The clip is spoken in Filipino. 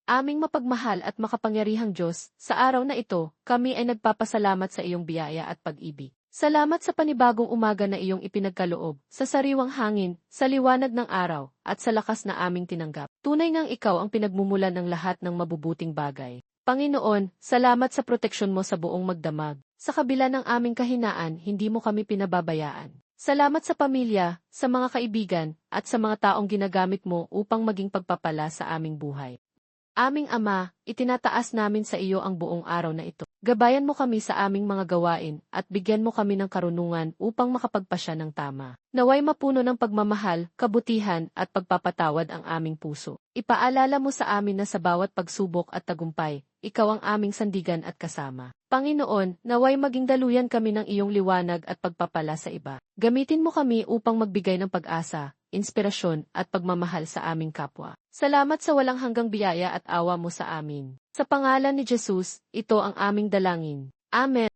Aming mapagmahal at makapangyarihang Diyos, sa araw na ito, kami ay nagpapasalamat sa iyong biyaya at pag-ibig. Salamat sa panibagong umaga na iyong ipinagkaloob, sa sariwang hangin, sa liwanag ng araw, at sa lakas na aming tinanggap. Tunay ngang ikaw ang pinagmumulan ng lahat ng mabubuting bagay. Panginoon, salamat sa proteksyon mo sa buong magdamag. Sa kabila ng aming kahinaan, hindi mo kami pinababayaan. Salamat sa pamilya, sa mga kaibigan, at sa mga taong ginagamit mo upang maging pagpapala sa aming buhay. Aming Ama, itinataas namin sa iyo ang buong araw na ito. Gabayan mo kami sa aming mga gawain at bigyan mo kami ng karunungan upang makapagpasya ng tama. Naway mapuno ng pagmamahal, kabutihan at pagpapatawad ang aming puso. Ipaalala mo sa amin na sa bawat pagsubok at tagumpay, ikaw ang aming sandigan at kasama. Panginoon, naway maging daluyan kami ng iyong liwanag at pagpapala sa iba. Gamitin mo kami upang magbigay ng pag-asa, inspirasyon at pagmamahal sa aming kapwa. Salamat sa walang hanggang biyaya at awa mo sa amin. Sa pangalan ni Jesus, ito ang aming dalangin. Amen.